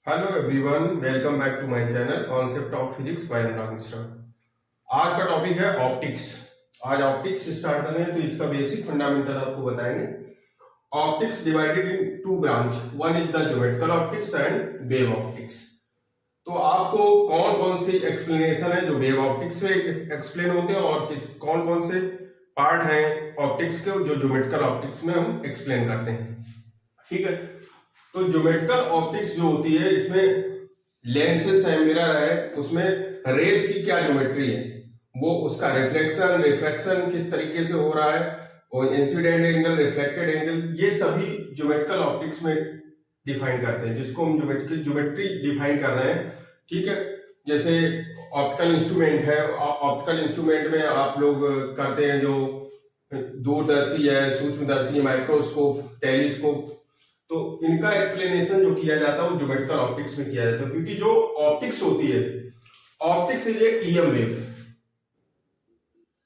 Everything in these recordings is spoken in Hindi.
Hello everyone, welcome back to my channel concept of physics by Anurag Mishra. आज का टॉपिक है ऑप्टिक्स। आज ऑप्टिक्स स्टार्ट करें तो इसका बेसिक फंडामेंटल आपको बताएंगे। Optics divided in two branch, one is the geometrical optics and wave optics. तो आपको कौन कौन सी एक्सप्लेनेशन है जो वेव ऑप्टिक्स से एक्सप्लेन होते हैं और कौन कौन से पार्ट हैं ऑप्टिक्स के जो ज्योमेट्रिकल ऑप्टिक्स में हम एक्सप्लेन करते हैं। ठीक है, तो ज्योमेट्रिकल ऑप्टिक्स जो होती है इसमें लेंसेस है, मिरर है, उसमें रेज की क्या ज्योमेट्री है, वो उसका रिफ्लेक्शन रिफ्रैक्शन किस तरीके से हो रहा है, और इंसिडेंट एंगल, रिफ्लेक्टेड एंगल, ये सभी ज्योमेट्रिकल ऑप्टिक्स में डिफाइन करते हैं, जिसको हम ज्योमेट्री डिफाइन कर रहे हैं। ठीक है, जैसे ऑप्टिकल इंस्ट्रूमेंट है, ऑप्टिकल इंस्ट्रूमेंट में आप लोग करते हैं जो दूरदर्शी है, सूक्ष्मदर्शी, माइक्रोस्कोप, टेलीस्कोप, तो इनका एक्सप्लेनेशन जो किया जाता है वो ज्योमेट्रिकल ऑप्टिक्स में किया जाता है। क्योंकि जो ऑप्टिक्स होती है, ऑप्टिक्स ये ईएम वेव,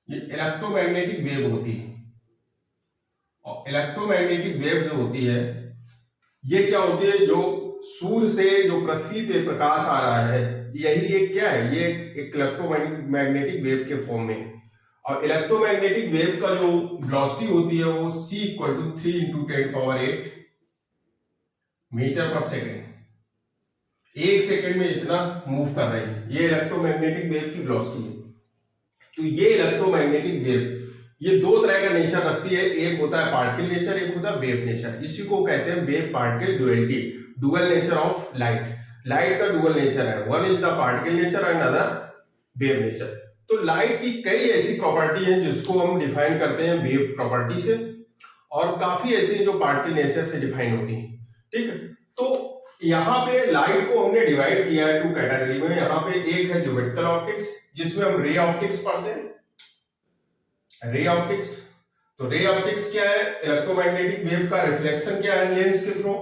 ये इलेक्ट्रोमैग्नेटिक वेव होती है। और इलेक्ट्रोमैग्नेटिक वेव जो होती है ये क्या होती है, जो सूर्य से जो पृथ्वी पे प्रकाश आ रहा है, यही एक क्या है, ये एक इलेक्ट्रोमैग्नेटिक वेव के फॉर्म में। और इलेक्ट्रोमैग्नेटिक वेव का जो वेलोसिटी होती है वो c = 3 × 10⁸ मीटर पर सेकेंड। एक सेकेंड में इतना मूव कर रही है, ये इलेक्ट्रोमैग्नेटिक वेव की वेलोसिटी है। तो ये इलेक्ट्रोमैग्नेटिक वेव ये दो तरह का नेचर रखती है, एक होता है पार्टिकल नेचर, एक होता है वेव नेचर। इसी को कहते हैं wave particle duality, dual nature of light. Light का डुअल नेचर है, one is the particle nature and other wave nature. तो लाइट की कई ऐसी प्रॉपर्टी है जिसको हम डिफाइन करते हैं वेव प्रॉपर्टी से, और काफी ऐसी जो पार्टिकल नेचर से डिफाइन होती है। ठीक है, तो यहाँ पे लाइट को हमने डिवाइड किया है 2 कैटेगरी में। यहाँ पे एक है ज्योमेट्रिकल ऑप्टिक्स, जिसमें हम रे ऑप्टिक्स पढ़ते हैं। रे ऑप्टिक्स, तो रे ऑप्टिक्स क्या है, इलेक्ट्रोमैग्नेटिक वेव का रिफ्लेक्शन क्या है लेंस के थ्रू,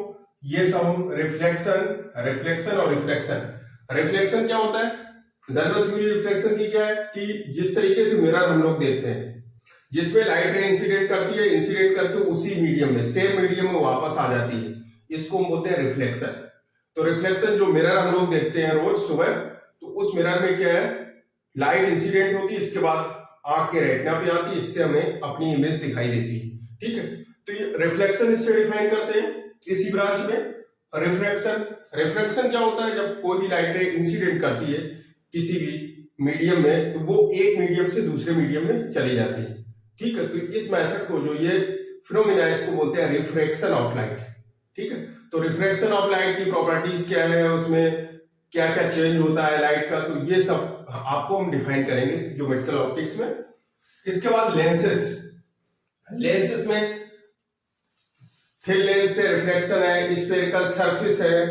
ये सब हम रिफ्लेक्शन और रिफ्रैक्शन। रिफ्लेक्शन क्या होता है, जनरल थ्योरी रिफ्लेक्शन की क्या है कि जिस तरीके से मिरर हम लोग देखते हैं, जिसमें लाइट रे इंसिडेंट करती है, इंसिडेंट करके उसी मीडियम में, सेम मीडियम में वापस आ जाती है, इसको हम बोलते हैं रिफ्लेक्शन। तो रिफ्लेक्शन जो मिरर हम लोग देखते हैं रोज सुबह, तो उस मिरर में क्या है, लाइट इंसिडेंट होती है, इसके बाद आंख के रेटिना पे आती है, इससे हमें अपनी इमेज दिखाई देती है। ठीक है, तो ये रिफ्लेक्शन इससे डिफाइन करते हैं इसी ब्रांच में। रिफ्रैक्शन क्या होता है, जब कोई भी लाइट रे इंसिडेंट करती है किसी भी मीडियम में, तो वो एक मीडियम से दूसरे मीडियम में चली जाती है। ठीक है, तो इस मेथड को, जो ये फिनोमिना, इसको बोलते हैं रिफ्रैक्शन ऑफ लाइट। ठीक है, तो रिफ्रैक्शन ऑफ लाइट की प्रॉपर्टीज क्या है, उसमें क्या क्या चेंज होता है लाइट का, तो ये सब आपको हम डिफाइन करेंगे ज्योमेट्रिकल ऑप्टिक्स में। इसके बाद लेंसेस में थिन लेंस से रिफ्लेक्शन है, स्फेरिकल सरफेस है,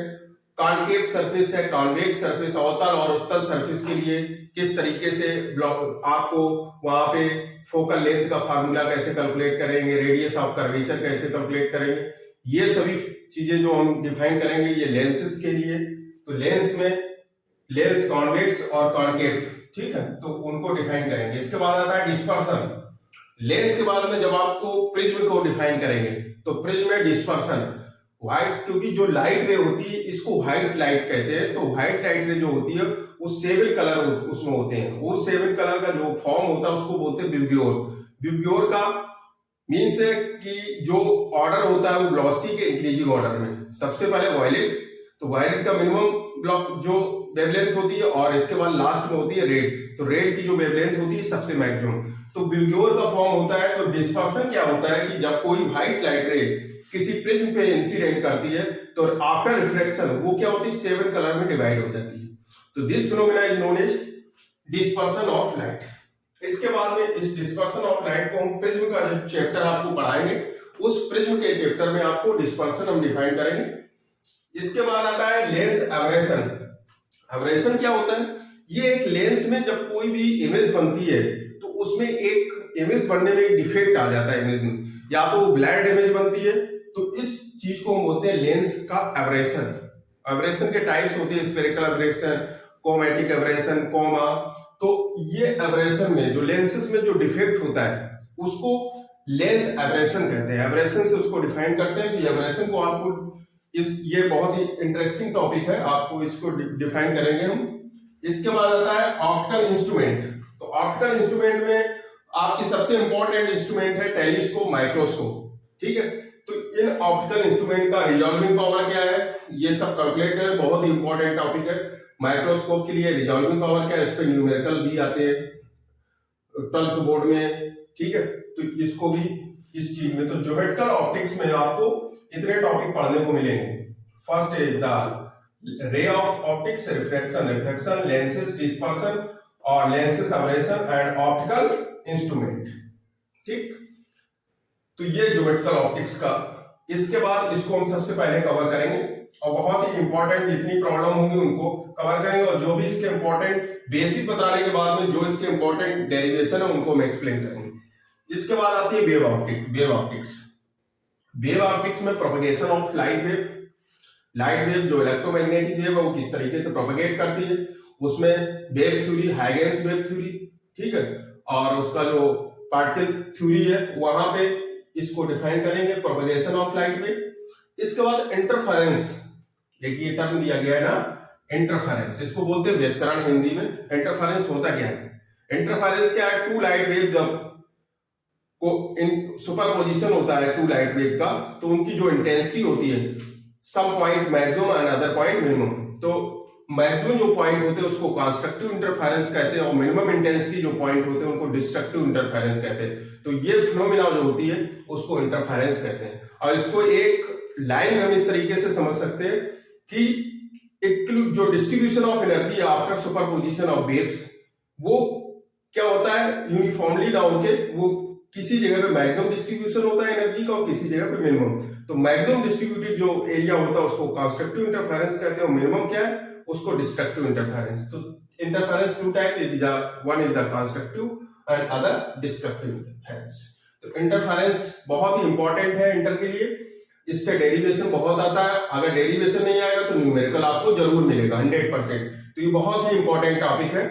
कॉन्केव सरफेस है, कॉन्वेक्स सरफेस, अवतल और उत्तल सरफेस के लिए किस तरीके से आपको वहां पे फोकल लेंथ का फार्मूला कैसे कैलकुलेट करेंगे, रेडियस ऑफ कर्वेचर कैसे कैलकुलेट करेंगे, ये सभी चीजें जो हम डिफाइन करेंगे ये लेंसेस के लिए। तो लेंस में लेंस कॉन्वेक्स और कॉन्केव, ठीक है, तो उनको डिफाइन करेंगे। इसके बाद आता है डिस्पर्सन। लेंस के बाद में जब आपको प्रिज्म को डिफाइन करेंगे, तो प्रिज्म में डिस्पर्सन, व्हाइट, क्योंकि जो लाइट रे होती है इसको व्हाइट लाइट कहते हैं, तो व्हाइट लाइट रे जो होती है वो 7 कलर उसमें होते हैं, वो 7 कलर का जो फॉर्म होता है उसको बोलते हैं विबग्योर। विबग्योर का मीन्स है कि जो ऑर्डर होता है वो वेलोसिटी के इंक्रीजिंग ऑर्डर में। सबसे पहले वायलेट, तो वायलेट का मिनिमम ब्लॉक जो वेवलेंथ होती है, और इसके बाद लास्ट में होती है रेड, तो रेड की जो वेवलेंथ होती है सबसे मैक्सिमम, तो विबग्योर का फॉर्म होता है। तो डिस्पर्सन क्या होता है कि जब कोई व्हाइट लाइट रे किसी प्रिज्म पे इंसिडेंट करती है, तो आफ्टर रिफ्रैक्शन वो क्या होती है, 7 कलर में डिवाइड हो जाती है। तो this phenomena is known as dispersion of light. इसके बाद में इस डिस्पर्सन ऑफ लाइट को हम प्रिज्म का जो चैप्टर आपको पढ़ाएंगे, उस प्रिज्म के चैप्टर में आपको डिस्पर्सन हम डिफाइन करेंगे। इसके बाद आता है लेंस एब्रेशन। एब्रेशन क्या होता है, ये एक लेंस में जब कोई भी इमेज बनती है तो उसमें एक इमेज बनने में एक डिफेक्ट आ जाता है इमेज में, या तो ब्लैंड इमेज बनती है, तो इस चीज को हम बोलते हैं लेंस का एब्रेशन। एब्रेशन के टाइप्स होते हैं, spherical aberration, chromatic aberration, coma. तो ये एब्रेशन में जो लेंसेस में जो डिफेक्ट होता है उसको लेंस एब्रेशन कहते हैं। एब्रेशन से उसको डिफाइन करते हैं कि एब्रेशन को आपको ये बहुत ही इंटरेस्टिंग टॉपिक है, आपको इसको डिफाइन करेंगे हम। इसके बाद आता है ऑप्टिकल इंस्ट्रूमेंट। तो ऑप्टिकल इंस्ट्रूमेंट में आपकी सबसे इंपॉर्टेंट इंस्ट्रूमेंट है टेलीस्कोप, माइक्रोस्कोप, ठीक है। तो इन ऑप्टिकल इंस्ट्रूमेंट का रिजॉल्विंग पावर क्या है, ये सब कैलकुलेट करें, बहुत ही इंपॉर्टेंट टॉपिक है। माइक्रोस्कोप के लिए रिजॉल्विंग पावर क्या है, इस पे न्यूमेरिकल भी आते हैं 12th बोर्ड में, ठीक है। तो इसको भी इस चीज में, तो ज्योमेट्रिकल ऑप्टिक्स में आपको इतने टॉपिक पढ़ने को मिलेंगे। First is the ray of optics, refraction, refraction, lenses dispersion और lenses aberration and optical instrument, ठीक। तो ये ज्योमेट्रिकल ऑप्टिक्स का, इसके बाद इसको हम सबसे पहले कवर करेंगे और बहुत ही इंपॉर्टेंट जितनी प्रॉब्लम होंगी उनको कवर करेंगे, और जो भी इसके इंपॉर्टेंट बेसिक बताने के बाद में जो इसके इंपॉर्टेंट डेरिवेशन है उनको हम एक्सप्लेन करेंगे। इसके बाद आती है वेव ऑप्टिक्स। वेव ऑप्टिक्स में propagation of light wave, light wave जो इलेक्ट्रोमैग्नेटिक वेव है वो किस तरीके से प्रोपगेट करती है, उसमें wave theory, Huygens wave theory, ठीक है, और उसका जो पार्टिकल थ्योरी है वहां पे इसको डिफाइन करेंगे, प्रोपगेशन ऑफ लाइट वेव। इसके बाद इंटरफेरेंस, एक ये टर्म दिया गया है ना, इंटरफेरेंस, इसको बोलते हैं व्युत्क्रमण हिंदी में। इंटरफेरेंस होता क्या है, इंटरफेरेंस क्या है, टू लाइट वेव जब को इन सुपरपोजिशन होता है टू लाइट वेव का, तो उनकी जो इंटेंसिटी होती है, some point maximum and other point minimum, तो मैक्सिमम जो पॉइंट होते हैं उसको कंस्ट्रक्टिव इंटरफेरेंस कहते हैं और मिनिमम इंटेंसिटी जो पॉइंट होते हैं उनको डिस्ट्रक्टिव इंटरफेरेंस कहते हैं। तो ये फिनोमेना जो होती है उसको इंटरफेरेंस कहते हैं। और इसको एक लाइन हम इस तरीके से समझ सकते हैं कि एक जो distribution of energy after superposition of waves, वो क्या होता है, यूनिफॉर्मली ना होके वो किसी जगह पे मैक्सिमम डिस्ट्रीब्यूशन होता है एनर्जी का और किसी जगह पे मिनिमम। तो मैक्सिमम डिस्ट्रीब्यूटेड जो एरिया होता है उसको कंस्ट्रक्टिव इंटरफेरेंस कहते हैं और मिनिमम क्या है उसको डिस्ट्रक्टिव इंटरफेरेंस। तो interference two type, one is the constructive and other destructive interference. तो इंटरफेरेंस बहुत ही इंपॉर्टेंट है इंटर के लिए, इससे डेरिवेशन बहुत आता है, अगर डेरिवेशन नहीं आएगा तो न्यूमेरिकल आपको जरूर मिलेगा 100%। तो ये बहुत ही इंपॉर्टेंट टॉपिक है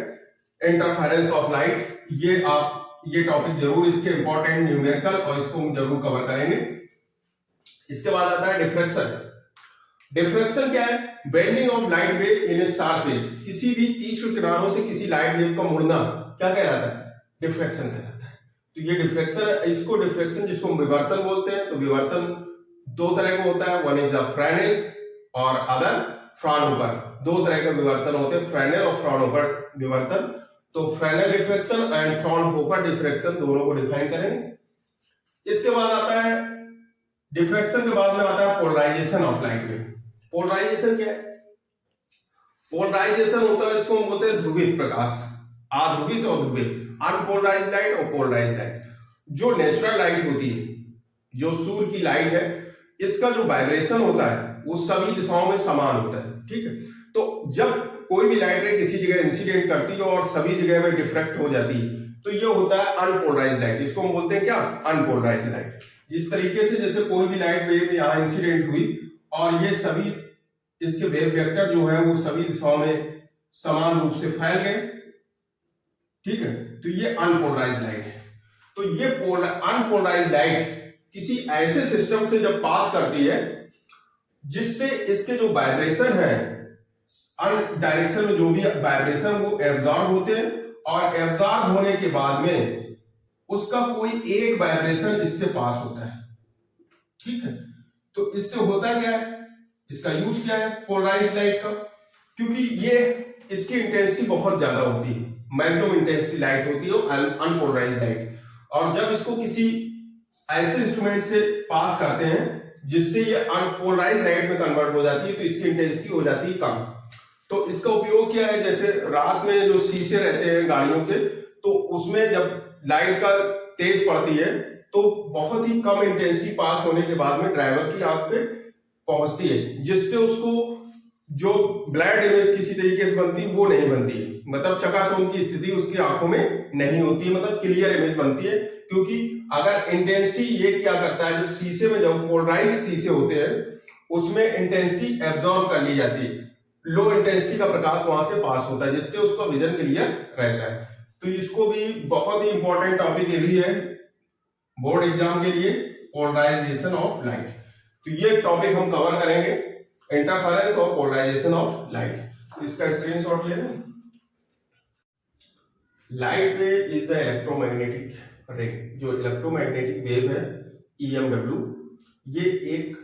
इंटरफेरेंस ऑफ लाइट। ये टॉपिक जरूर इसके इंपॉर्टेंट न्यूमेरिकल और इसको हम जरूर कवर करेंगे। इसके बाद आता है डिफ्रैक्शन। डिफ्रैक्शन क्या है, bending of light wave in a sharp edge, किसी भी तीक्ष्ण किनारों से किसी लाइट वेव का मुड़ना क्या कहलाता है, डिफ्रैक्शन कहलाता है। तो ये डिफ्रैक्शन, इसको डिफ्रैक्शन जिसको हम विवर्तन बोलते हैं, तो विवर्तन दो तरह का होता है, वन इज द फ्रेनेल और अदर फ्राउनहोफर। दो तरह के विवर्तन होते हैं, फ्रेनेल और फ्राउनहोफर विवर्तन। तो Fresnel diffraction and Fraunhofer diffraction दोनों को डिफाइन करेंगे। इसके बाद आता है डिफ्रैक्शन के बाद में आता है polarisation of light wave. Polarisation क्या है, पोलराइजेशन होता है, इसको हम बोलते हैं ध्रुवित प्रकाश, अध्रुवित और ध्रुवित, अनपोलराइज्ड लाइट और पोलराइज्ड लाइट। जो नेचुरल लाइट होती है, जो सूर्य की लाइट है, इसका जो वाइब्रेशन होता है वो सभी दिशाओं में समान होता है, ठीक है। तो जब कोई भी लाइट रे किसी जगह इंसिडेंट करती है और सभी जगह में डिफ्रैक्ट हो जाती है, तो ये होता है अनपोलराइज्ड लाइट। इसको हम बोलते हैं क्या, अनपोलराइज्ड लाइट। जिस तरीके से जैसे कोई भी लाइट वेव यहाँ इंसिडेंट हुई और ये सभी इसके वेव वेक्टर जो है वो सभी दिशाओं में समान रूप से फैल गए, ठीक है, तो ये अनपोलराइज्ड लाइट है। तो ये अनपोलराइज्ड लाइट किसी ऐसे सिस्टम से जब पास करती है जिससे इसके जो वाइब्रेशन है, डायरेक्शन में जो भी वाइब्रेशन वो एब्जॉर्ब होते हैं और एब्जॉर्ब होने के बाद में उसका कोई एक वाइब्रेशन इससे पास होता है, ठीक है। तो इससे होता क्या है, इसका यूज क्या है पोलराइज्ड लाइट का, क्योंकि ये इसकी इंटेंसिटी बहुत ज्यादा होती है, मैक्सिमम इंटेंसिटी लाइट होती है अनपोलराइज्ड लाइट। और जब इसको किसी ऐसे इंस्ट्रूमेंट से पास करते हैं जिससे ये अनपोलराइज्ड लाइट में कन्वर्ट हो जाती है, तो इसकी इंटेंसिटी हो जाती है कम। तो इसका उपयोग क्या है, जैसे रात में जो शीशे रहते हैं गाड़ियों के, तो उसमें जब लाइट का तेज पड़ती है तो बहुत ही कम इंटेंसिटी पास होने के बाद में ड्राइवर की आंख पे पहुंचती है, जिससे उसको जो ब्लैड इमेज किसी तरीके से बनती है वो नहीं बनती है, मतलब चकाचौंध की स्थिति उसकी आंखों में नहीं होती है, मतलब क्लियर इमेज बनती है। क्योंकि अगर इंटेंसिटी ये क्या करता है, जब शीशे में जब पोलराइज्ड शीशे होते हैं उसमें इंटेंसिटी एब्जॉर्ब कर ली जाती है, लो इंटेंसिटी का प्रकाश वहां से पास होता है, जिससे उसका विजन क्लियर रहता है। तो इसको भी बहुत ही इंपॉर्टेंट टॉपिक ये भी है बोर्ड एग्जाम के लिए, पोलराइजेशन ऑफ लाइट। तो ये टॉपिक हम कवर करेंगे। इंटरफेरेंस और पोलराइजेशन ऑफ लाइट। इसका स्क्रीनशॉट लेना। लाइट रे इज द इलेक्ट्रोमैग्नेटिक रे। जो इलेक्ट्रोमैग्नेटिक वेव है EMW, ये एक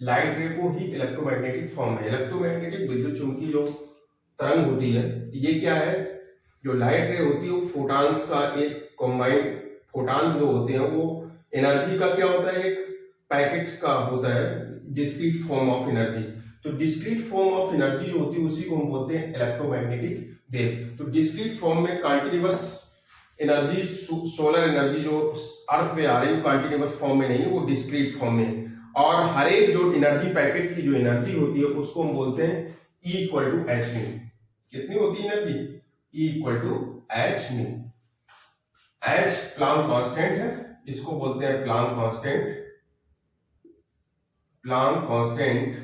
लाइट रे को ही इलेक्ट्रोमैग्नेटिक फॉर्म है। इलेक्ट्रोमैग्नेटिक विद्युत चुंबकीय जो तरंग होती है, ये क्या है, जो लाइट रे होती है वो फोटॉन्स का एक कॉम्बाइंड, फोटॉन्स जो होते हैं वो एनर्जी का क्या होता है, एक पैकेट का होता है, डिस्क्रीट फॉर्म ऑफ एनर्जी। तो डिस्क्रीट फॉर्म ऑफ एनर्जी जो होती है उसी को हम बोलते हैं इलेक्ट्रोमैग्नेटिक वेव। तो डिस्क्रीट फॉर्म में कंटीन्यूअस एनर्जी, सोलर एनर्जी जो अर्थ पे आ रही है वो कंटीन्यूअस फॉर्म में नहीं है, वो डिस्क्रीट फॉर्म में। और हर एक जो एनर्जी पैकेट की जो एनर्जी होती है उसको हम बोलते हैं E equal to H nu. कितनी होती है energy? E equal to H nu. H Planck constant है, इसको बोलते हैं प्लांक कांस्टेंट। प्लांक कांस्टेंट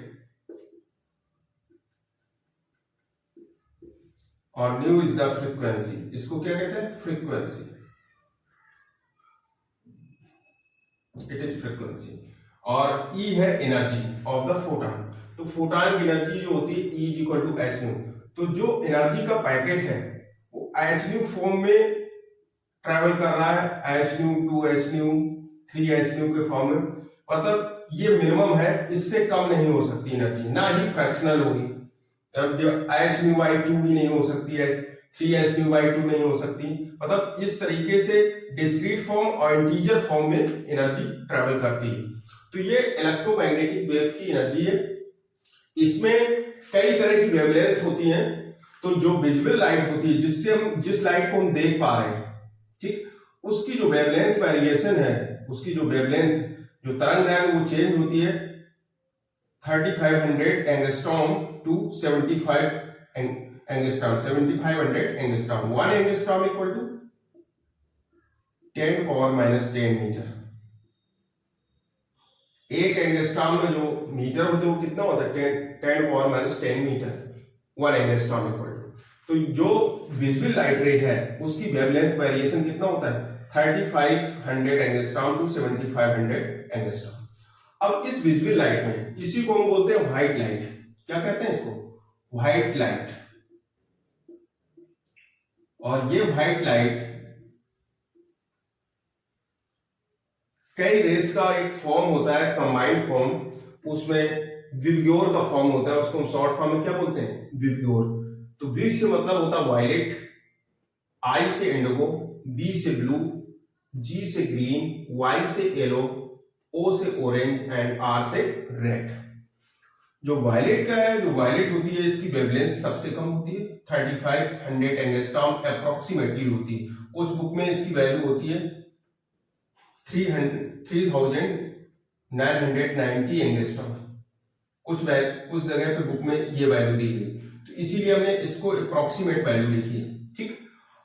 और न्यू इज द फ्रीक्वेंसी, इसको क्या कहते हैं? फ्रीक्वेंसी। It is frequency. और E है एनर्जी ऑफ द फोटॉन। तो फोटॉन की एनर्जी जो होती है E is equal to H nu. तो जो एनर्जी का पैकेट है वो एच न्यू फॉर्म में ट्रेवल कर रहा है, H new, 2H new, 3H new के फॉर्म में। मतलब ये मिनिमम है, इससे कम नहीं हो सकती एनर्जी, ना ही फ्रैक्शनल होगी। एच न्यू बाई 2 भी नहीं हो सकती है, 3H न्यू बाई 2 नहीं हो सकती। मतलब इस तरीके से डिस्क्रीट फॉर्म और इंटीजर फॉर्म में एनर्जी ट्रेवल करती है। तो ये इलेक्ट्रोमैग्नेटिक वेव की एनर्जी है। इसमें कई तरह की वेवलेंथ होती हैं। तो जो विजुअल लाइट होती है, जिससे हम, जिस लाइट को हम देख पा रहे हैं, ठीक, उसकी जो वेवलेंथ वेरिएशन है, उसकी जो वेवलेंथ, जो तरंग दैर्घ्य वो चेंज होती है 3500 angstrom to 75 angstrom, 7500 angstrom. 1 angstrom equal to 10⁻⁻10 metre. एक एंगस्ट्रॉम में जो मीटर होते हैं वो कितना होता है? 10⁻⁻10 मीटर। 1 एंगस्ट्रॉम इक्वल टू, तो जो विजिबल लाइट रे है उसकी वेवलेंथ वेरिएशन कितना होता है? 3500 एंगस्ट्रॉम टू 7500 एंगस्ट्रॉम। अब इस विजिबल लाइट में, इसी को हम बोलते हैं व्हाइट लाइट। क्या कहते हैं इसको? White light. और ये व्हाइट लाइट कई रेस का एक फॉर्म होता है, कंबाइंड फॉर्म। उसमें विबग्योर का फॉर्म होता है, उसको हम शॉर्ट फॉर्म में क्या बोलते हैं? विबग्योर। तो वी से मतलब होता है वायलेट, आई से इंडिगो, बी से ब्लू, जी से ग्रीन, वाई से येलो, ओ से ऑरेंज एंड आर से रेड। जो वायलेट का है, जो वायलेट होती है इसकी वेवलेंथ सबसे कम होती है, 3500 एंगस्ट्रॉम अप्रोक्सीमेटली होती है। कुछ बुक में इसकी वैल्यू होती है 3990 एंगस्ट्रॉम। कुछ जगह पे बुक में ये वैल्यू दी गई, तो इसीलिए हमने इसको अप्रोक्सीमेट वैल्यू लिखी है, ठीक।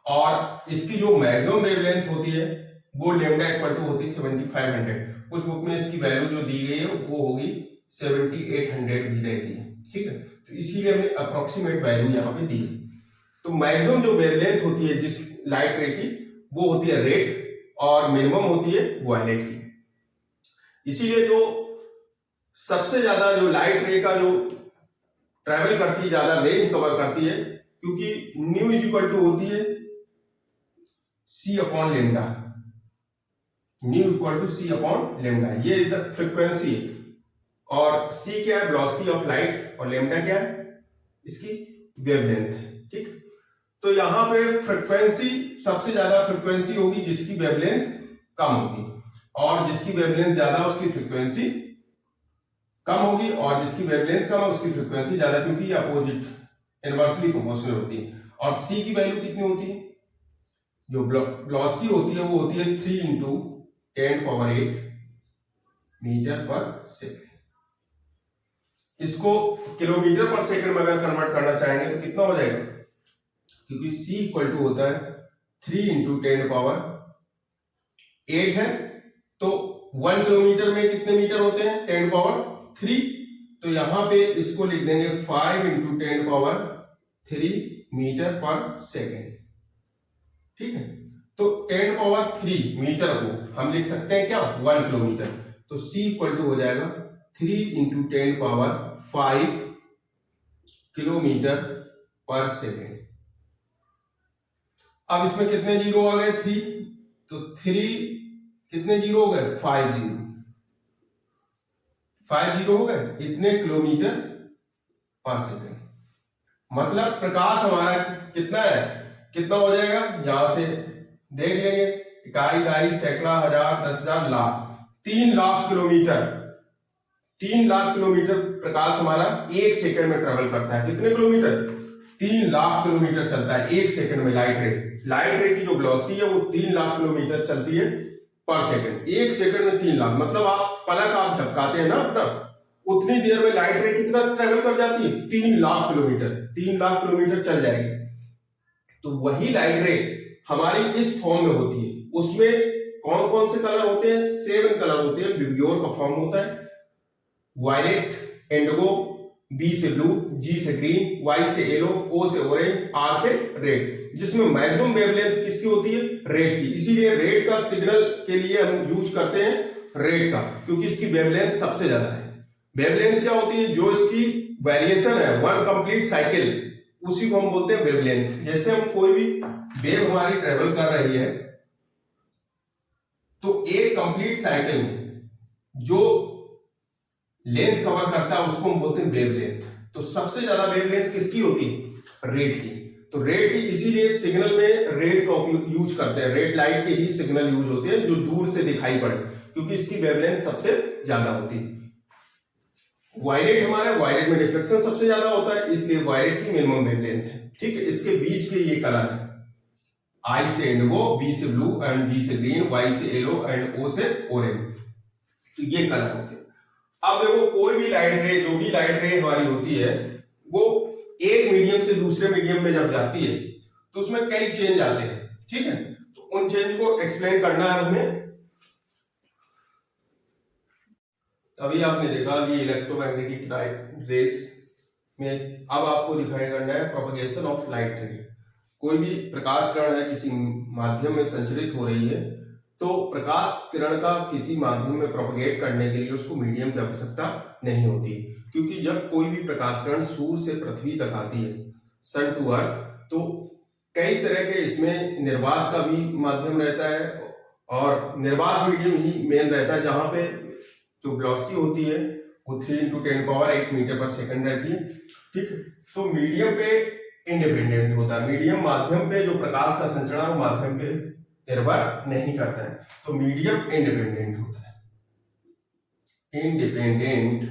और इसकी जो मैक्सिमम वेवलेंथ होती है वो लेमडा इक्वल टू होती है 7500। कुछ बुक में इसकी वैल्यू जो दी गई है वो होगी 7800 भी रहती है, ठीक है। तो इसीलिए हमने अप्रोक्सीमेट वैल्यू यहाँ पे दी है। तो मैक्सिमम जो वेवलेंथ होती है जिस लाइट रे की, वो होती है रेड, और मिनिमम होती है वायलेट की। इसीलिए जो सबसे ज्यादा जो लाइट रे का जो ट्रेवल करती है, ज्यादा रेंज कवर करती है, क्योंकि न्यू इज इक्वल टू होती है C upon lambda. Nu equal to C upon lambda, ये इज द फ्रीक्वेंसी। और C क्या है? Velocity of light. और लेमडा क्या है? इसकी वेवलेंथ, ठीक। तो यहां पे फ्रीक्वेंसी, सबसे ज्यादा फ्रीक्वेंसी होगी जिसकी वेवलेंथ कम होगी, और जिसकी वेवलेंथ ज्यादा उसकी फ्रीक्वेंसी कम होगी, और जिसकी वेवलेंथ कम है उसकी फ्रीक्वेंसी ज्यादा, क्योंकि ये अपोजिट, इनवर्सली प्रोपोर्शनल होती है। और C की वैल्यू कितनी होती है? जो वेलोसिटी होती है वो होती है 3 × 10⁸ मीटर पर सेकेंड। इसको किलोमीटर पर सेकंड में अगर कन्वर्ट करना चाहेंगे तो कितना हो जाएगा? क्योंकि C इक्वल टू होता है 3 × 10⁸ है, तो 1 किलोमीटर में कितने मीटर होते हैं? 10⁻3। तो यहां पे इसको लिख देंगे 5 × 10⁻3 मीटर पर सेकेंड, ठीक है। तो 10⁻3 मीटर को हम लिख सकते हैं क्या? 1 किलोमीटर। तो C इक्वल टू हो जाएगा 3 × 10⁻5 5 किलोमीटर पर सेकेंड। अब इसमें कितने जीरो आ गए? 3, तो 3 कितने जीरो हो गए? 5 जीरो, 5 जीरो हो गए, इतने किलोमीटर पर सेकेंड। मतलब प्रकाश हमारा कितना है, कितना हो जाएगा, यहां से देख लेंगे, इकाई, दाई, सैकड़ा, हजार, 10,000, लाख, 3 लाख किलोमीटर, 3 लाख किलोमीटर प्रकाश हमारा 1 सेकंड में ट्रेवल करता है। कितने किलोमीटर? 3 लाख किलोमीटर चलता है 1 सेकंड में लाइट रे। लाइट रे की जो वेलोसिटी है वो 3 लाख किलोमीटर चलती है पर सेकंड। 1 सेकंड में 3 लाख, मतलब आप पलक आप झपकाते हैं ना अपना, उतनी देर में लाइट रे कितना ट्रेवल कर जाती है? 3 लाख किलोमीटर, 3 लाख किलोमीटर चल जाएगी। तो वही लाइट रे हमारी इस फॉर्म में होती है। उसमें कौन कौन से कलर होते हैं? 7 कलर होते हैं। विबग्योर का फॉर्म होता है वायलेट, इंडिगो, बी से ब्लू, जी से ग्रीन, वाई से येलो, ओ से ऑरेंज, आर से रेड। जिसमें मैक्सिमम वेवलेंथ किसकी होती है? रेड की। इसीलिए रेड का सिग्नल के लिए हम यूज करते हैं रेड का, क्योंकि इसकी वेवलेंथ सबसे ज्यादा है। वेवलेंथ क्या होती है? जो इसकी वेरिएशन है 1 कंप्लीट साइकिल, उसी को हम बोलते हैं वेवलेंथ। जैसे हम कोई भी वेव हमारी ट्रेवल कर रही है तो एक कंप्लीट साइकिल में जो लेंथ कवर करता है उसको हम बोलते हैं वेवलेंथ। तो सबसे ज्यादा वेवलेंथ किसकी होती है? रेड की। तो रेड की, इसीलिए सिग्नल में रेड का यूज करते हैं। रेड लाइट के ही सिग्नल यूज होते हैं जो दूर से दिखाई पड़े, क्योंकि इसकी वेवलेंथ सबसे ज्यादा होती है। वायलेट हमारा, वायलेट में डिफ्रेक्शन सबसे ज्यादा होता है, इसलिए वायलेट की मिनिमम वेवलेंथ है। ठीक है, इसके बीच के ये कलर है, आई से इंडिगो, बी से ब्लू एंड जी से ग्रीन, वाई से येलो एंड ओ से ऑरेंज। तो ये कलर होते हैं। अब देखो, कोई भी लाइट रे, जो भी लाइट रे हमारी होती है, वो एक मीडियम से दूसरे मीडियम में जब जाती है तो उसमें कई चेंज आते हैं। ठीक है, तो उन चेंज को एक्सप्लेन करना है हमें। अभी आपने देखा कि इलेक्ट्रोमैग्नेटिक रेस में अब आपको दिखाई करना है प्रोपगेशन ऑफ लाइट रे। कोई भी प्रकाश किरण है किसी माध्यम में संचरित हो रही है, तो प्रकाश किरण का किसी माध्यम में प्रोपगेट करने के लिए उसको मीडियम की आवश्यकता नहीं होती, क्योंकि जब कोई भी प्रकाश किरण सूर्य से पृथ्वी तक आती है, सन टू अर्थ, तो कई तरह के इसमें निर्वात का भी माध्यम रहता है, और निर्वात मीडियम ही मेन रहता है, जहां पे जो वेलोसिटी होती है वो 3 × 10⁸ मीटर पर सेकंड रहती है। ठीक, तो मीडियम पे इंडिपेंडेंट होता है। मीडियम माध्यम पे जो प्रकाश का संचरण है माध्यम पे निर्भर नहीं करता है, तो मीडियम इंडिपेंडेंट होता है। Independent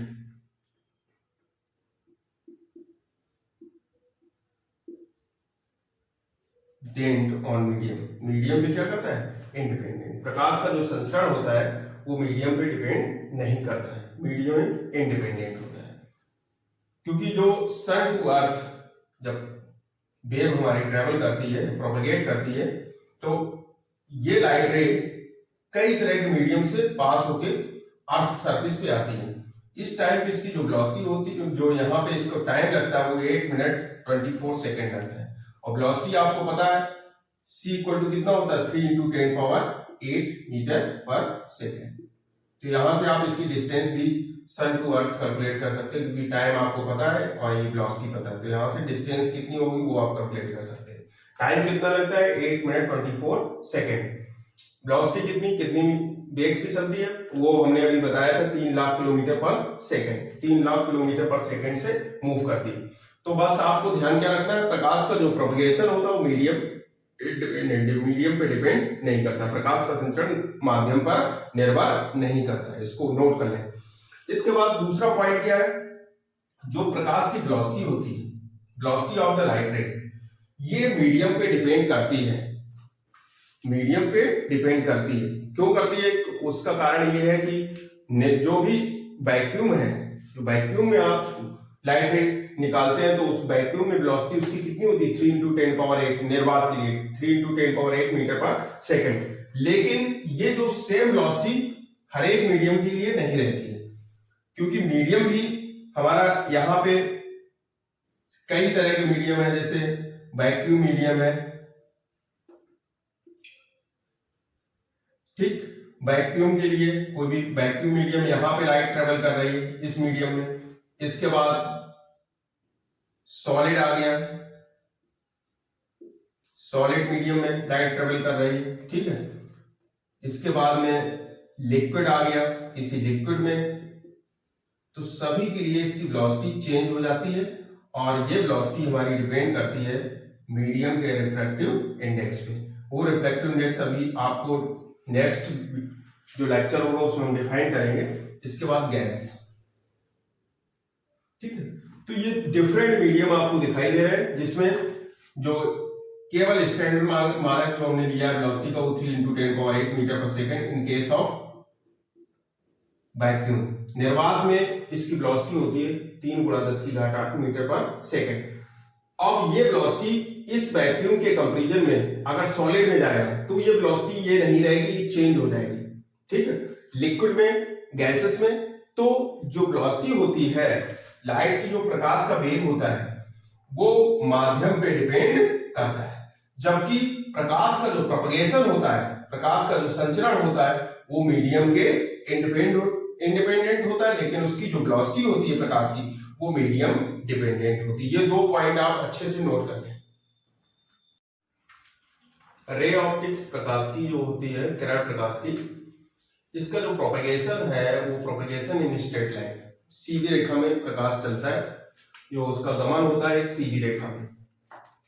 dent on medium, medium पे क्या करता है? इंडिपेंडेंट। प्रकाश का जो संचरण होता है वो मीडियम पे डिपेंड नहीं करता है, मीडियम इंडिपेंडेंट होता है। क्योंकि जो सन टू अर्थ जब वेव हमारी ट्रेवल करती है, प्रोपेगेट करती है, तो ये लाइट रे कई तरह के मीडियम से पास होके अर्थ सरफेस पे आती है। इस टाइम पे इसकी जो वेलोसिटी होती है, जो यहाँ पे इसको टाइम लगता है, वो 8 मिनट 24 सेकेंड लगता है। और वेलोसिटी आपको पता है c इक्वल टू कितना होता है? 3 × 10⁸ मीटर पर सेकेंड। तो यहां से आप इसकी डिस्टेंस भी सन टू अर्थ कैलकुलेट कर सकते हैं, क्योंकि टाइम आपको पता है और ये वेलोसिटी पता है, तो यहां से डिस्टेंस कितनी होगी वो आप कैलकुलेट कर सकते हैं। टाइम कितना लगता है? 8 मिनट 24 सेकेंड। वेलोसिटी कितनी कितनी वेग से चलती है वो हमने अभी बताया था, 3 लाख किलोमीटर पर सेकेंड। 3 लाख किलोमीटर पर सेकेंड से मूव करती है। तो बस आपको ध्यान क्या रखना है, प्रकाश का जो प्रोपगेशन होता है वो मीडियम पे डिपेंड नहीं करता, प्रकाश का संचरण माध्यम पर निर्भर नहीं करता है, इसको नोट कर लें। इसके बाद दूसरा पॉइंट क्या है, जो प्रकाश की वेलोसिटी होती है, वेलोसिटी ऑफ द लाइट रे, ये मीडियम पे डिपेंड करती है। मीडियम पे डिपेंड करती है। क्यों करती है? उसका कारण ये है कि जो भी वैक्यूम है, जो वैक्यूम में आप लाइट रे निकालते हैं, तो उस वैक्यूम में वेलोसिटी उसकी कितनी होती है? 3 × 10⁸ निर्वात के लिए 3 × 10⁸ मीटर पर सेकेंड। लेकिन ये जो सेम वेलोसिटी हर एक मीडियम के लिए नहीं रहती है, क्योंकि मीडियम भी हमारा यहाँ पे कई तरह के मीडियम है, जैसे वैक्यूम मीडियम है। ठीक, वैक्यूम के लिए कोई भी वैक्यूम मीडियम, यहाँ पे लाइट ट्रेवल कर रही है इस मीडियम में, इसके बाद सॉलिड आ गया, सॉलिड मीडियम में लाइट ट्रेवल कर रही है, ठीक है। इसके बाद में लिक्विड आ गया, किसी लिक्विड में, तो सभी के लिए इसकी वेलोसिटी चेंज हो जाती है और ये वेलोसिटी हमारी डिपेंड करती है मीडियम के रिफ्रैक्टिव इंडेक्स पे। वो रिफ्रैक्टिव इंडेक्स अभी आपको नेक्स्ट जो लेक्चर होगा उसमें हम डिफाइन करेंगे। इसके बाद गैस, ठीक है। तो ये डिफरेंट मीडियम आपको दिखाई दे रहे हैं जिसमें जो केवल स्टैंडर्ड मानक जो हमने लिया है वेलोसिटी का वो 3 × 10⁸ मीटर पर second in case of vacuum. निर्वात में इसकी वेलोसिटी होती है 3 × 10⁸ मीटर पर सेकंड। अब ये वेलोसिटी इस वैक्यूम के कंपैरिजन में अगर सॉलिड में जाएगा तो ये वेलोसिटी ये नहीं रहेगी, ये चेंज हो जाएगी, ठीक है। लिक्विड में, गैसेस में तो जो वेलोसिटी होती है लाइट की, जो प्रकाश का वेग होता है वो माध्यम पे डिपेंड करता है, जबकि प्रकाश का जो प्रोपगेशन होता है, प्रकाश का जो संचरण होता है वो मीडियम के इंडिपेंडेंट होता है, लेकिन उसकी जो वेलोसिटी होती है प्रकाश की वो मीडियम डिपेंडेंट होती है। ये 2 पॉइंट आप अच्छे से नोट कर लें। रे ऑप्टिक्स, प्रकाश की जो होती है, किरण प्रकाश की, इसका जो प्रोपगेशन है वो प्रोपगेशन इन स्ट्रेट लाइन, सीधी रेखा में प्रकाश चलता है, जो उसका गमन होता है एक सीधी रेखा में।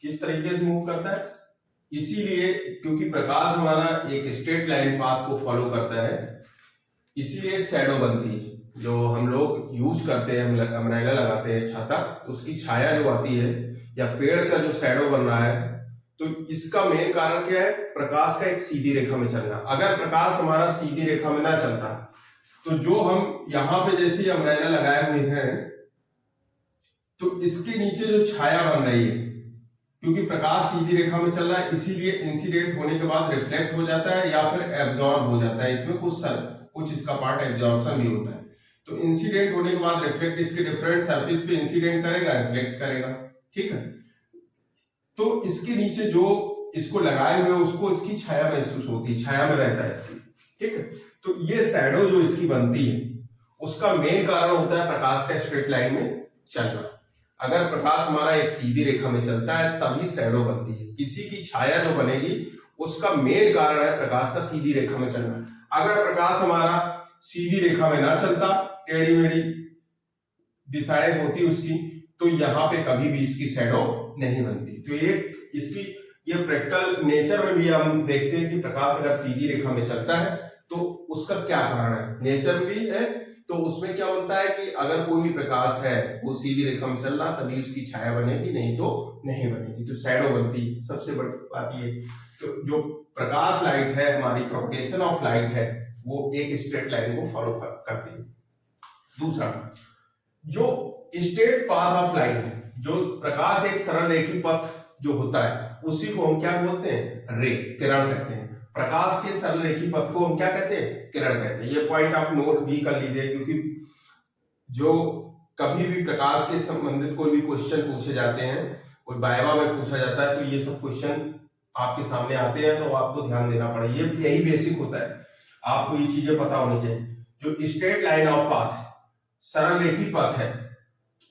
किस तरीके से मूव करता है, इसीलिए क्योंकि प्रकाश हमारा एक स्ट्रेट लाइन पाथ को फॉलो करता है, इसीलिए शैडो बनती है। जो हम लोग यूज करते हैं, अम्ब्रेला लगाते हैं, छाता, उसकी छाया जो आती है, या पेड़ का जो शैडो बन रहा है, तो इसका मेन कारण क्या है, प्रकाश का एक सीधी रेखा में चलना। अगर प्रकाश हमारा सीधी रेखा में ना चलता तो जो हम यहाँ पे जैसे अम्ब्रेला लगाए हुए हैं तो इसके नीचे जो छाया बन रही है, क्योंकि प्रकाश सीधी रेखा में चल रहा है इसीलिए इंसिडेंट होने के बाद रिफ्लेक्ट हो जाता है या फिर एब्जॉर्ब हो जाता है। इसमें कुछ इसका पार्ट एब्जॉर्प्शन भी होता है। तो इंसिडेंट होने के बाद रिफ्लेक्ट इसके डिफरेंट सरफेस पे इंसिडेंट करेगा, रिफ्लेक्ट करेगा, ठीक है। तो इसके नीचे जो इसको लगाए हुए उसको इसकी छाया महसूस होती है, छाया में रहता है इसकी, ठीक है। तो ये शैडो जो इसकी बनती है उसका मेन कारण होता है प्रकाश का स्ट्रेट लाइन में चलना। अगर प्रकाश हमारा एक सीधी रेखा में चलता है तभी शैडो बनती है। किसी की छाया जो बनेगी उसका मेन कारण है प्रकाश का सीधी रेखा में चलना। अगर प्रकाश हमारा सीधी रेखा में ना चलता, टेढ़ी मेढ़ी दिशाएं होती उसकी, तो यहाँ पे कभी भी इसकी शैडो नहीं बनती। तो ये प्रैक्टिकल नेचर में भी हम देखते हैं कि प्रकाश अगर सीधी रेखा में चलता है तो उसका क्या कारण है, नेचर में भी है। तो उसमें क्या बनता है कि अगर कोई भी प्रकाश है वो सीधी रेखा में चल रहा तभी उसकी छाया बनेगी, नहीं तो नहीं बनेगी, तो शैडो बनती। सबसे बड़ी बात ये, तो जो प्रकाश लाइट है हमारी, प्रोपगेशन ऑफ लाइट है, वो एक स्ट्रेट लाइन को फॉलो करती है। दूसरा, जो स्ट्रेट पाथ ऑफ लाइट है, जो प्रकाश एक सरल रेखी पथ जो होता है उसी को हम क्या बोलते हैं, रे, किरण कहते हैं। प्रकाश के सरल रेखी पथ को हम क्या कहते हैं, किरण कहते हैं। ये पॉइंट आप नोट भी कर लीजिए, क्योंकि जो कभी भी प्रकाश के संबंधित कोई भी क्वेश्चन पूछे जाते हैं, कोई वाइवा में पूछा जाता है, तो ये सब क्वेश्चन आपके सामने आते हैं, तो आपको ध्यान देना पड़ेगा। ये यही बेसिक होता है, आपको ये चीजें पता होनी चाहिए। जो स्ट्रेट लाइन ऑफ पाथ है, सरल रेखी पथ है,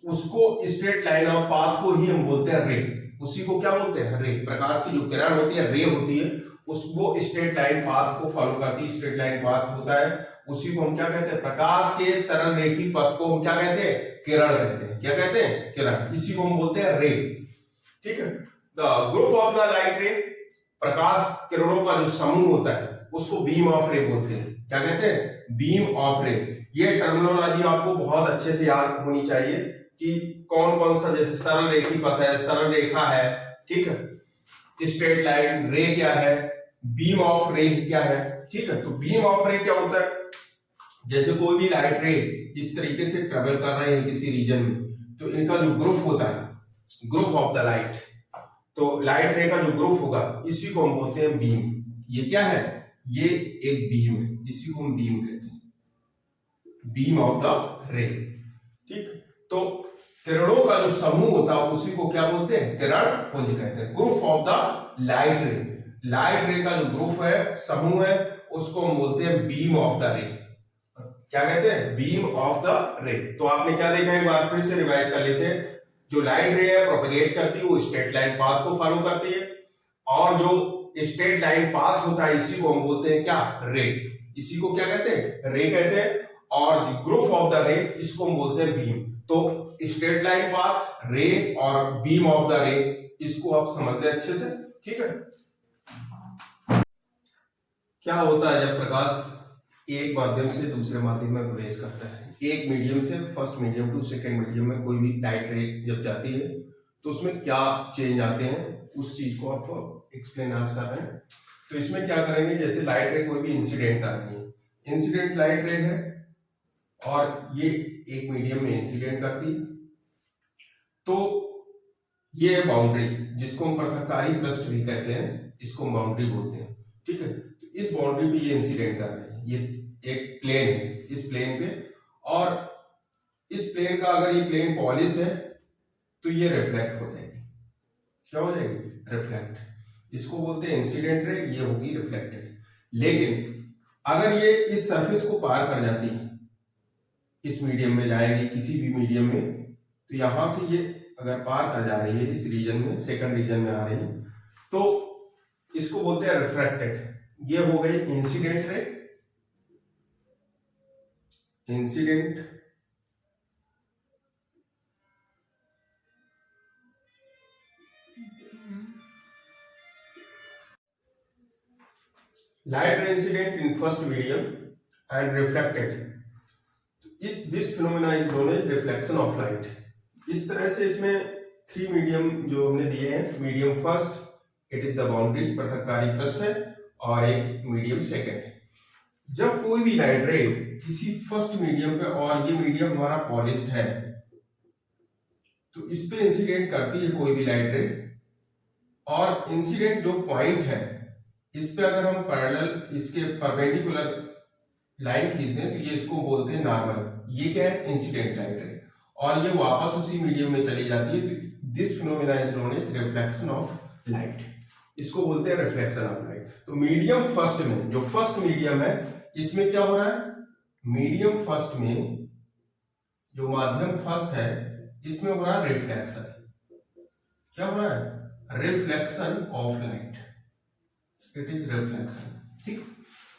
उसको स्ट्रेट लाइन ऑफ पाथ को ही हम बोलते हैं रे। उसी को क्या बोलते हैं, रे। प्रकाश की जो किरण होती है, रे होती है, उसको स्ट्रेट लाइन पाथ को फॉलो करती है। स्ट्रेट लाइन पाथ होता है, उसी को हम क्या कहते हैं, प्रकाश के सरल रेखी पथ को हम क्या कहते हैं, किरण कहते हैं। क्या कहते हैं, किरण। इसी को हम बोलते हैं रे, ठीक है। The group of the light ray, प्रकाश किरणों का जो समूह होता है उसको बीम ऑफ रे बोलते हैं। क्या कहते हैं, बीम ऑफ रे। ये टर्मिनोलॉजी आपको बहुत अच्छे से याद होनी चाहिए कि कौन कौन सा, जैसे सरल रेखी पथ है, सरल रेखा है, ठीक है, स्ट्रेट लाइन, रे क्या है, बीम ऑफ रे क्या है, ठीक है। तो बीम ऑफ रे क्या होता है, जैसे कोई भी लाइट रे इस तरीके से ट्रेवल कर रहे हैं किसी रीजन में, तो इनका जो ग्रुप होता है, ग्रुप ऑफ द लाइट, तो लाइट रे का जो ग्रुप होगा इसी को हम बोलते हैं बीम। ये क्या है, ये एक बीम है, इसी को हम बीम कहते हैं, बीम ऑफ द रे, ठीक। तो किरणों का जो समूह होता है उसी को क्या बोलते हैं, किरण पुंज कहते हैं। ग्रुप ऑफ द लाइट रे, लाइट रे का जो ग्रुप है, समूह है, उसको हम बोलते हैं बीम ऑफ द रे। क्या कहते हैं, बीम ऑफ द रे। तो आपने क्या देखा, एक बार फिर से रिवाइज कर लेते हैं। जो लाइट रे है प्रोपेगेट करती है वो स्ट्रेट लाइन पाथ को फॉलो करती है, और जो स्ट्रेट लाइन पाथ होता है इसी को हम बोलते हैं क्या, रे। इसी को क्या कहते हैं, रे कहते हैं। और ग्रुप ऑफ द रे इसको हम बोलते हैं बीम। तो स्ट्रेट लाइन पाथ, रे और बीम ऑफ द रे, इसको आप समझ लें अच्छे से, ठीक है। क्या होता है जब प्रकाश एक माध्यम से दूसरे माध्यम में प्रवेश करता है, एक मीडियम से first medium to second medium में कोई भी लाइट रे जब जाती है तो उसमें क्या चेंज आते हैं, उस चीज को आपको एक्सप्लेन आज कर रहे हैं। तो इसमें क्या करेंगे, जैसे लाइट रे कोई भी इंसिडेंट कर रही है, इंसिडेंट लाइट रे है और ये एक मीडियम में इंसिडेंट करती है, तो ये है बाउंड्री, जिसको हम पृथक्कारी पृष्ठ भी कहते हैं, इसको हम बाउंड्री बोलते हैं, ठीक है। तो इस बाउंड्री पे ये इंसिडेंट कर रहे हैं, ये एक प्लेन है, इस प्लेन पे, और इस प्लेन का अगर ये प्लेन पॉलिश्ड है तो ये रिफ्लेक्ट हो जाएगी। क्या हो जाएगी, रिफ्लेक्ट। इसको बोलते हैं इंसिडेंट रे, ये होगी रिफ्लेक्टेड। लेकिन अगर ये इस सरफेस को पार कर जाती है, इस मीडियम में जाएगी, किसी भी मीडियम में, तो यहां से ये अगर पार कर जा रही है इस रीजन में, सेकंड रीजन में आ रही है, तो इसको बोलते हैं रिफ्रैक्टेड। ये हो गई incident ray, incident light ray incident in first medium and reflected. This phenomena is known as reflection of light. इस तरह से इसमें 3 मीडियम जो हमने दिए हैं, medium first, it is the boundary, पृथक्कारी पृष्ठ है, और एक मीडियम सेकेंड। जब कोई भी लाइट रे किसी फर्स्ट मीडियम पे, और ये मीडियम हमारा पॉलिश्ड है, तो इस पे इंसिडेंट करती है कोई भी लाइट रे, और इंसिडेंट जो पॉइंट है इस पे अगर हम पैरेलल इसके परपेंडिकुलर लाइन खींच दें तो ये इसको बोलते हैं नॉर्मल। ये क्या है, इंसिडेंट लाइट रे, और ये वापस उसी मीडियम में चली जाती है, तो this phenomena is known as reflection of light. इसको बोलते हैं रिफ्लेक्शन ऑफ लाइट। तो मीडियम फर्स्ट में, जो फर्स्ट मीडियम है, इसमें क्या हो रहा है, मीडियम फर्स्ट में जो माध्यम फर्स्ट है, इसमें हो रहा है रिफ्लेक्शन। क्या हो रहा है, reflection of light, it is reflection, ठीक।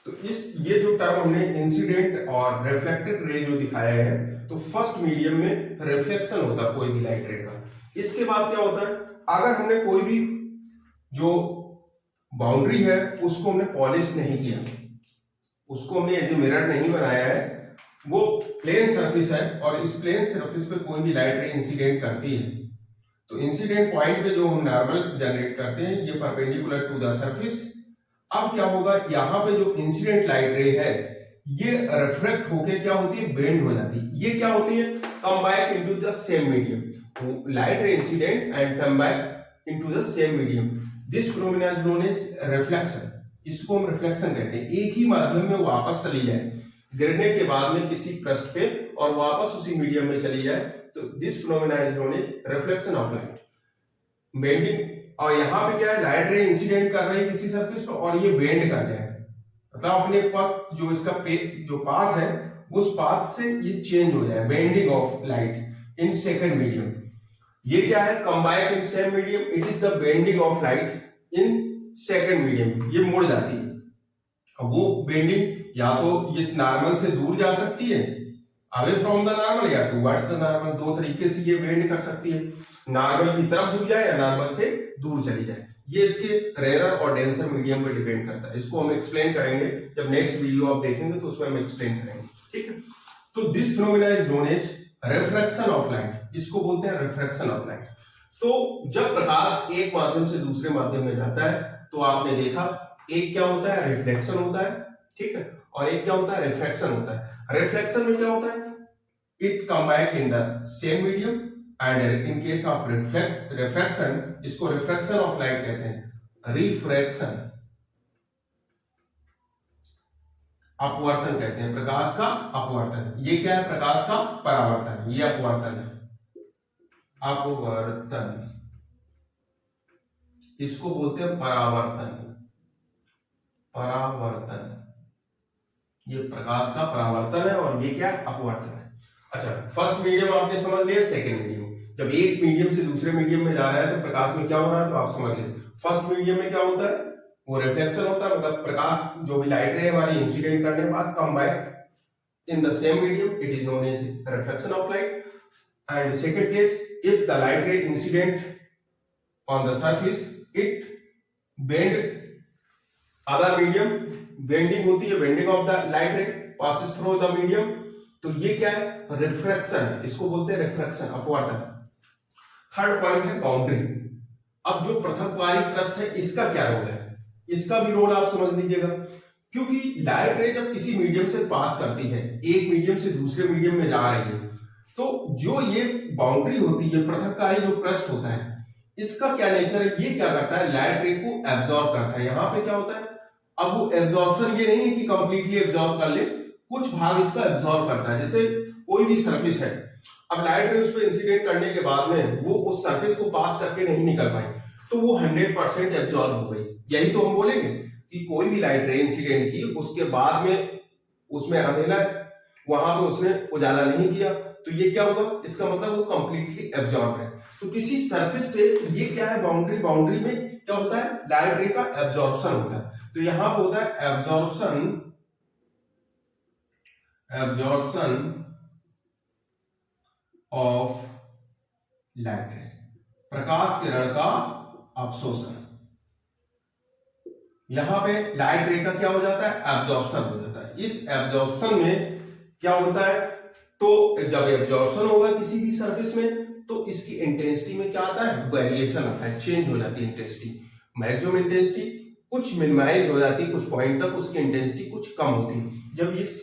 तो इस ये जो टर्म हमने इंसिडेंट और रिफ्लेक्टेड रे जो दिखाया है, तो फर्स्ट मीडियम में रिफ्लेक्शन होता है कोई भी लाइट रे का। इसके बाद क्या होता है, अगर हमने कोई भी जो बाउंड्री है उसको हमने पॉलिश नहीं किया, उसको हमने एज ए मिरर नहीं बनाया है, वो प्लेन सरफेस है, और इस प्लेन सरफेस पे कोई भी लाइट रे इंसिडेंट करती है, तो इंसिडेंट पॉइंट पे जो हम नॉर्मल जनरेट करते हैं, ये परपेंडिकुलर टू द सरफेस। अब क्या होगा, यहाँ पे जो इंसिडेंट लाइट रे है, ये रिफ्लेक्ट होके क्या होती है, बेंड हो जाती है। ये क्या होती है, come back into the same medium. Light ray incident and come back into the same medium, this phenomena is known as reflection. इसको हम रिफ्लेक्शन कहते हैं। एक ही माध्यम में वापस चली जाए, गिरने के बाद में किसी पृष्ठ पे, और वापस उसी मीडियम में चली जाए, तो this phenomena is known as reflection of light, bending. और यहाँ पे क्या है, लाइट रे इंसिडेंट कर रही है किसी सरफेस पे, और ये बेंड कर जाए, मतलब अपने पथ जो इसका जो पाथ है, उस पाथ से ये चेंज हो जाए, bending of light in second medium. ये क्या है, combine in same medium, it is the bending of light in second medium. ये मुड़ जाती है, अब वो बेंडिंग या तो इस नॉर्मल से दूर जा सकती है, अवे फ्रॉम द नॉर्मल, या टुवर्ड्स द नॉर्मल। दो तरीके से ये बेंड कर सकती है, नॉर्मल की तरफ झुक जाए या नॉर्मल से दूर चली जाए। ये इसके रेयर और डेंसर मीडियम पे डिपेंड करता है। इसको हम एक्सप्लेन करेंगे जब नेक्स्ट वीडियो आप देखेंगे, तो उसमें हम एक्सप्लेन करेंगे, ठीक है। तो this phenomena is known as refraction of light, इसको बोलते हैं रिफ्रैक्शन ऑफ लाइट। तो जब प्रकाश एक माध्यम से दूसरे माध्यम में जाता है, तो आपने देखा एक क्या होता है, रिफ्लेक्शन होता है, ठीक है, और एक क्या होता है, रिफ्रैक्शन होता है। रिफ्लेक्शन में क्या होता है, it come back in the same medium, and in case of refraction, इसको रिफ्रैक्शन ऑफ लाइट कहते हैं, रिफ्रैक्शन, अपवर्तन कहते हैं, प्रकाश का अपवर्तन। ये क्या है, प्रकाश का परावर्तन, ये अपवर्तन है, अपवर्तन, इसको बोलते हैं परावर्तन, परावर्तन। ये प्रकाश का परावर्तन है और ये क्या है, अपवर्तन है। अच्छा, फर्स्ट मीडियम आपने समझ लिया। सेकेंड मीडियम, जब एक मीडियम से दूसरे मीडियम में जा रहा है तो प्रकाश में क्या हो रहा है, तो आप समझ लीजिए। फर्स्ट मीडियम में क्या होता है, वो रिफ्लेक्शन होता है, मतलब प्रकाश जो भी लाइट रे हमारी इंसिडेंट करने के बाद come back in the same medium, it is known as reflection of light. And second case, if the light ray incident on the surface, it bend other medium, bending होती है, bending of the light ray passes through the medium, तो ये क्या है, रिफ्रैक्शन, इसको बोलते हैं रिफ्रैक्शन, अपवर्तन। थर्ड पॉइंट है बाउंड्री। अब जो पृथकवारी क्रस्ट है इसका क्या रोल है, इसका भी रोल आप समझ लीजिएगा। क्योंकि लाइट रे जब किसी मीडियम से पास करती है, एक मीडियम से दूसरे मीडियम में जा रही है, तो जो ये बाउंड्री होती है, पृथककारी जो क्रस्ट होता है, इसका क्या नेचर है, ये क्या करता है, लाइट रे को एब्जॉर्ब करता है। यहां पे क्या होता है, अब वो एब्जॉर्प्शन ये नहीं है कि कंप्लीटली एब्जॉर्ब कर ले, कुछ भाग इसका एब्जॉर्ब करता है। जैसे कोई भी सरफेस है, अब लाइट रे उस पर इंसिडेंट करने के बाद में वो उस सरफेस को पास करके नहीं निकल पाई, तो वो 100% एब्जॉर्ब हो गई। यही तो हम बोलेंगे कि कोई भी लाइट रे इंसिडेंट की, उसके बाद में उसमें अंधेरा है, वहां पे उसने उजाला नहीं किया, तो ये क्या होगा, इसका मतलब वो कंप्लीटली एब्जॉर्ब है। तो किसी सरफेस से ये क्या है, बाउंड्री, बाउंड्री में क्या होता है, लाइट रे का एब्जॉर्प्शन होता है। तो यहां पे होता है एब्जॉर्प्शन ऑफ लाइट रे, प्रकाश किरण का अवशोषण। यहां पे लाइट रे का क्या हो जाता है, एब्जॉर्प्शन हो जाता है। इस एब्जॉर्प्शन में क्या होता है, तो जब एब्जॉर्प्शन होगा किसी भी सरफेस में, तो इसकी इंटेंसिटी में क्या आता है, वेरिएशन आता है, चेंज हो जाती है इंटेंसिटी। मैक्सिमम इंटेंसिटी कुछ मिनिमाइज हो जाती है, कुछ पॉइंट तक उसकी इंटेंसिटी कुछ कम होती है जब इस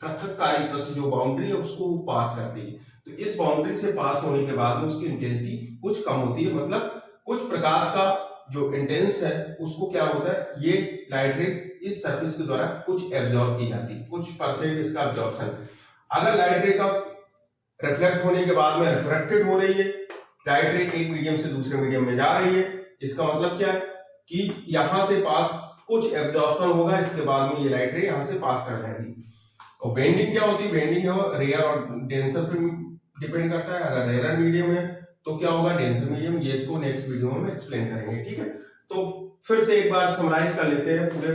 पृथककारी क्रस्ट जो बाउंड्री है उसको वो पास करती है। तो इस बाउंड्री से पास होने के बाद में उसकी इंटेंसिटी कुछ कम होती है, मतलब कुछ प्रकाश का जो इंटेंस है उसको क्या होता है, ये लाइट रे इस सरफेस के द्वारा कुछ एब्जॉर्ब की जाती है, कुछ परसेंट इसका एब्जॉर्प्शन। अगर लाइट रे का रिफ्लेक्ट होने के बाद में रिफ्रैक्टेड हो रही है, लाइट रे एक मीडियम से दूसरे मीडियम में जा रही है, इसका मतलब क्या है कि यहां से पास कुछ एब्जॉर्प्शन होगा, इसके बाद में ये लाइट रे यहां से पास कर जाएगी। और बेंडिंग क्या होती है, बेंडिंग रेयर और डेंसर पे डिपेंड करता है। अगर रेयर मीडियम है तो क्या होगा, डेंसर मीडियम, ये इसको नेक्स्ट वीडियो में एक्सप्लेन करेंगे, ठीक है। तो फिर से एक बार समराइज कर लेते हैं पूरे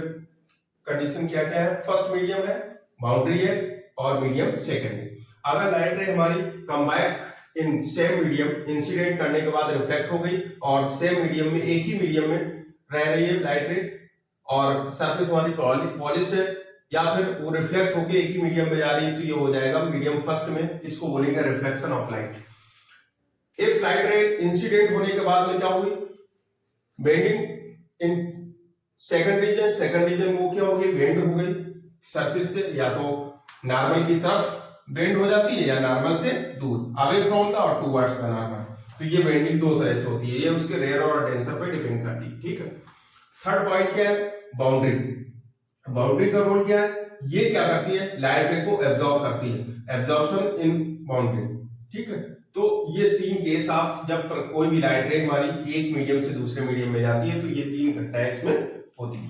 कंडीशन क्या क्या है। फर्स्ट मीडियम है, बाउंड्री है, और मीडियम सेकंड है। अगर लाइट रे हमारी come back in same medium, incident करने के बाद रिफ्लेक्ट हो गई और सेम मीडियम में, एक ही मीडियम में रह रही है लाइट रे, और सरफेस हमारी पॉलिश्ड है, या फिर वो रिफ्लेक्ट होके एक ही मीडियम में जा रही है, तो ये हो जाएगा मीडियम फर्स्ट में, इसको बोलेंगे reflection of light. If light ray incident होने के बाद में क्या हुई, बेंडिंग इन सेकंड रीजन में वो क्या हो गई, बेंड हो गई सरफेस से, या तो नॉर्मल की तरफ बेंड हो जाती है या नॉर्मल से दूर, अवे फ्रॉम द और टुवर्ड्स द नॉर्मल। तो ये बेंडिंग दो तरह से होती है, ये उसके रेयर और डेंसर पे डिपेंड करती है, ठीक है। थर्ड पॉइंट क्या है, बाउंड्री। बाउंड्री का रोल क्या है, ये क्या करती है, लाइट रे को एब्जॉर्ब करती है, एब्जॉर्प्शन इन बाउंड्री, ठीक है। तो ये तीन केस आप जब कोई भी लाइट रे हमारी एक मीडियम से दूसरे मीडियम में जाती है, तो ये तीन घटनाएं इसमें होती है।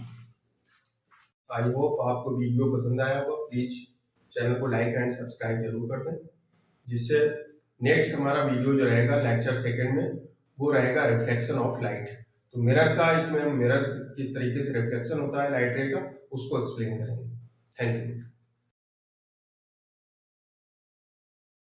आई होप आपको वीडियो पसंद आया होगा, प्लीज चैनल को लाइक एंड सब्सक्राइब जरूर कर दें, जिससे नेक्स्ट हमारा वीडियो जो रहेगा लेक्चर सेकंड में, वो रहेगा रिफ्लेक्शन ऑफ लाइट। तो मिरर का, इसमें हम मिरर किस तरीके से रिफ्लेक्शन होता है लाइट रे का, उसको एक्सप्लेन करेंगे। Thank you.